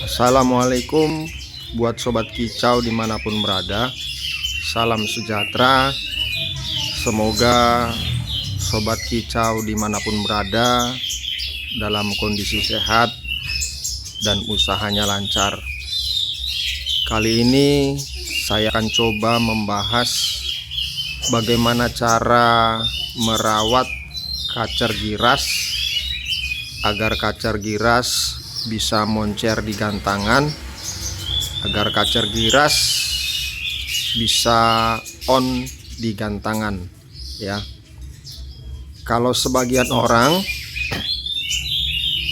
Assalamualaikum buat sobat kicau dimanapun berada. Salam sejahtera. Semoga sobat kicau dimanapun berada dalam kondisi sehat dan usahanya lancar. Kali ini saya akan coba membahas bagaimana cara merawat kacer giras agar kacer giras bisa moncer di gantangan, agar kacer giras bisa on di gantangan ya. Kalau sebagian orang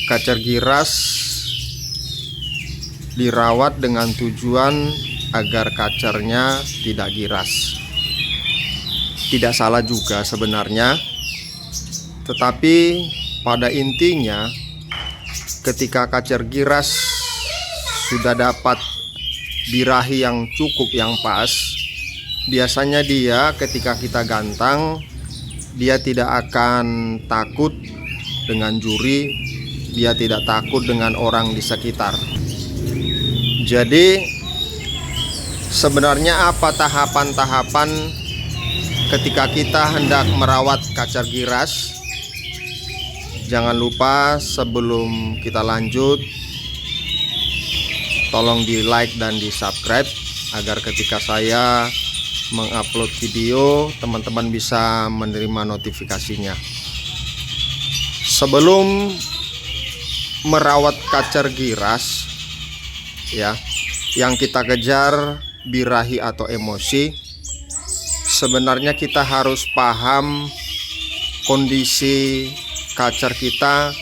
kacer giras dirawat dengan tujuan agar kacernya tidak giras. Tidak salah juga sebenarnya, tetapi pada intinya ketika kacer giras sudah dapat birahi yang cukup, yang pas, biasanya dia ketika kita gantang, dia tidak akan takut dengan juri, dia tidak takut dengan orang di sekitar. Jadi sebenarnya apa tahapan-tahapan ketika kita hendak merawat kacer giras? Jangan lupa sebelum kita lanjut, tolong di like dan di subscribe agar ketika saya mengupload video teman-teman bisa menerima notifikasinya. Sebelum merawat kacer giras ya, yang kita kejar birahi atau emosi, sebenarnya kita harus paham kondisi kacer kita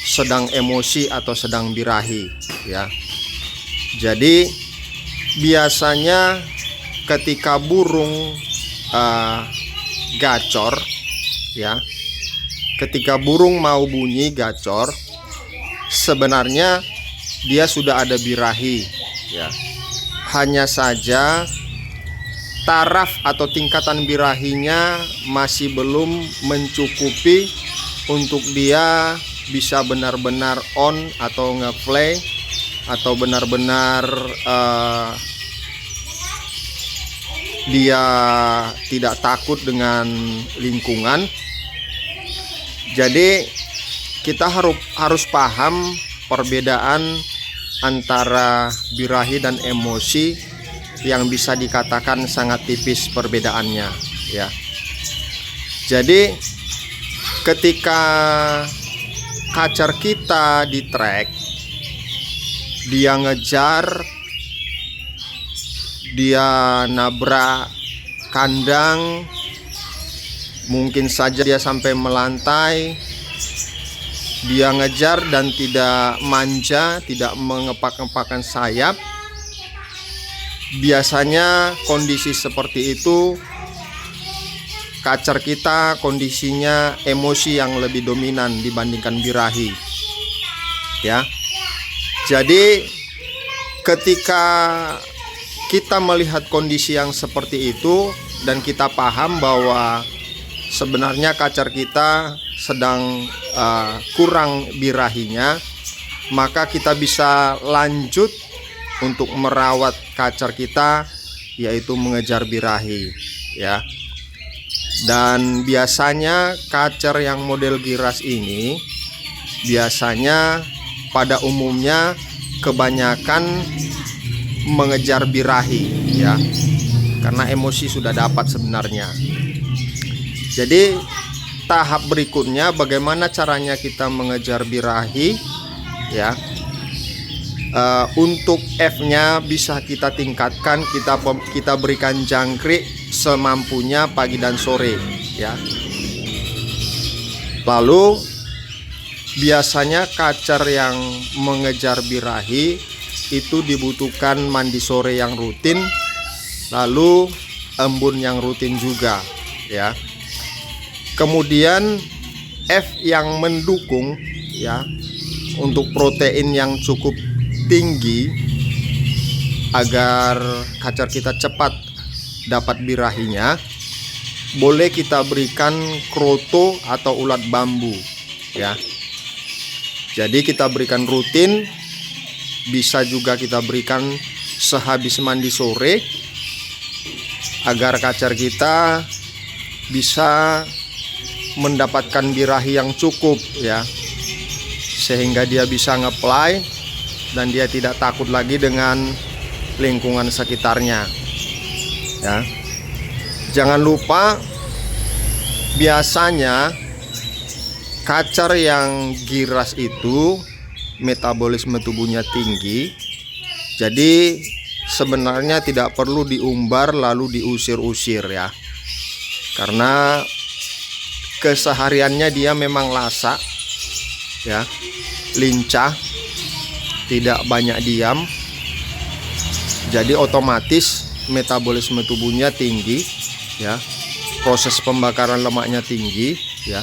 sedang emosi atau sedang birahi ya. Jadi biasanya ketika burung gacor ya, ketika burung mau bunyi gacor, sebenarnya dia sudah ada birahi ya. Hanya saja taraf atau tingkatan birahinya masih belum mencukupi untuk dia bisa benar-benar on atau ngeplay atau benar-benar dia tidak takut dengan lingkungan. Jadi kita harus paham perbedaan antara birahi dan emosi yang bisa dikatakan sangat tipis perbedaannya ya. Jadi ketika kacer kita di track, dia ngejar, dia nabrak kandang, mungkin saja dia sampai melantai, dia ngejar dan tidak manja, tidak mengepak-ngepakkan sayap. Biasanya kondisi seperti itu kacer kita kondisinya emosi yang lebih dominan dibandingkan birahi ya. Jadi ketika kita melihat kondisi yang seperti itu dan kita paham bahwa sebenarnya kacer kita sedang kurang birahinya, maka kita bisa lanjut untuk merawat kacer kita, yaitu mengejar birahi ya. Dan biasanya kacer yang model giras ini biasanya pada umumnya kebanyakan mengejar birahi ya, karena emosi sudah dapat sebenarnya. Jadi tahap berikutnya bagaimana caranya kita mengejar birahi ya. Untuk F-nya bisa kita tingkatkan, kita berikan jangkrik semampunya pagi dan sore ya. Lalu biasanya kacer yang mengejar birahi itu dibutuhkan mandi sore yang rutin, lalu embun yang rutin juga ya. Kemudian F yang mendukung ya, untuk protein yang cukup tinggi agar kacer kita cepat dapat birahinya, boleh kita berikan kroto atau ulat bambu ya. Jadi kita berikan rutin bisa juga kita berikan sehabis mandi sore agar kacer kita bisa mendapatkan birahi yang cukup ya, sehingga dia bisa ngeplay dan dia tidak takut lagi dengan lingkungan sekitarnya ya. Jangan lupa, biasanya kacer yang giras itu metabolisme tubuhnya tinggi, jadi sebenarnya tidak perlu diumbar lalu diusir-usir ya, karena kesehariannya dia memang lasak ya, lincah, tidak banyak diam, jadi otomatis metabolisme tubuhnya tinggi ya, proses pembakaran lemaknya tinggi ya,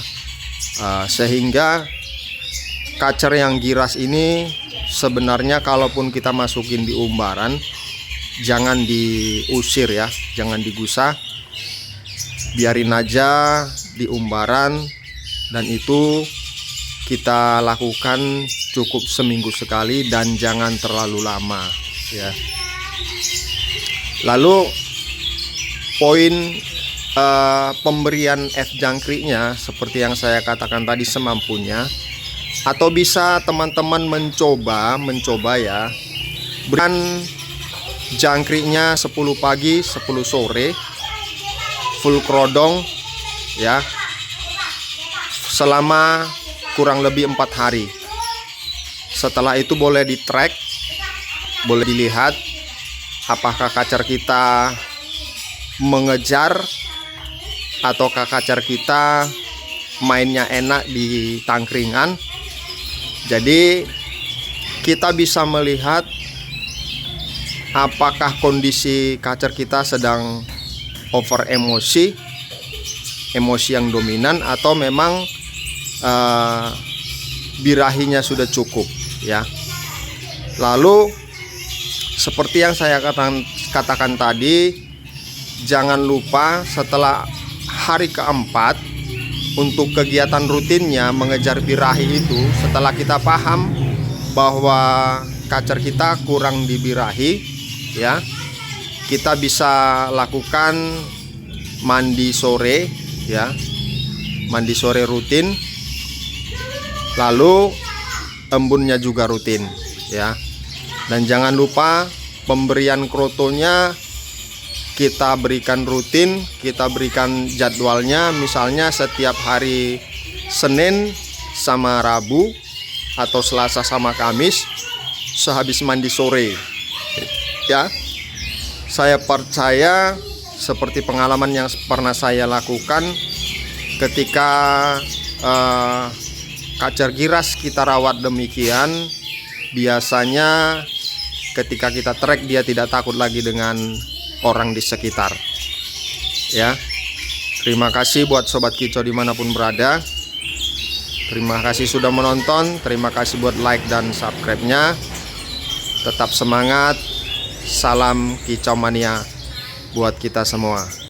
sehingga kacer yang giras ini sebenarnya kalaupun kita masukin di umbaran, jangan diusir ya, jangan digusah, biarin aja di umbaran, dan itu kita lakukan cukup seminggu sekali dan jangan terlalu lama ya. Lalu poin pemberian F jangkriknya seperti yang saya katakan tadi, semampunya, atau bisa teman-teman mencoba ya, berikan jangkriknya 10 pagi 10 sore full kerodong ya, selama kurang lebih 4 hari. Setelah itu boleh di track, boleh dilihat apakah kacer kita mengejar ataukah kacer kita mainnya enak di tangkringan. Jadi kita bisa melihat apakah kondisi kacer kita sedang over emosi yang dominan, atau memang birahinya sudah cukup ya. Lalu seperti yang saya katakan tadi, jangan lupa setelah hari keempat untuk kegiatan rutinnya mengejar birahi itu, setelah kita paham bahwa kacer kita kurang di birahi ya, kita bisa lakukan mandi sore ya, mandi sore rutin, lalu embunnya juga rutin ya. Dan jangan lupa pemberian krotonya kita berikan rutin, kita berikan jadwalnya, misalnya setiap hari Senin sama Rabu atau Selasa sama Kamis sehabis mandi sore ya. Saya percaya seperti pengalaman yang pernah saya lakukan ketika kacer giras kita rawat demikian, biasanya ketika kita trek dia tidak takut lagi dengan orang di sekitar ya. Terima kasih buat Sobat Kicau dimanapun berada. Terima kasih sudah menonton. Terima kasih buat like dan subscribe-nya. Tetap semangat. Salam Kicau Mania buat kita semua.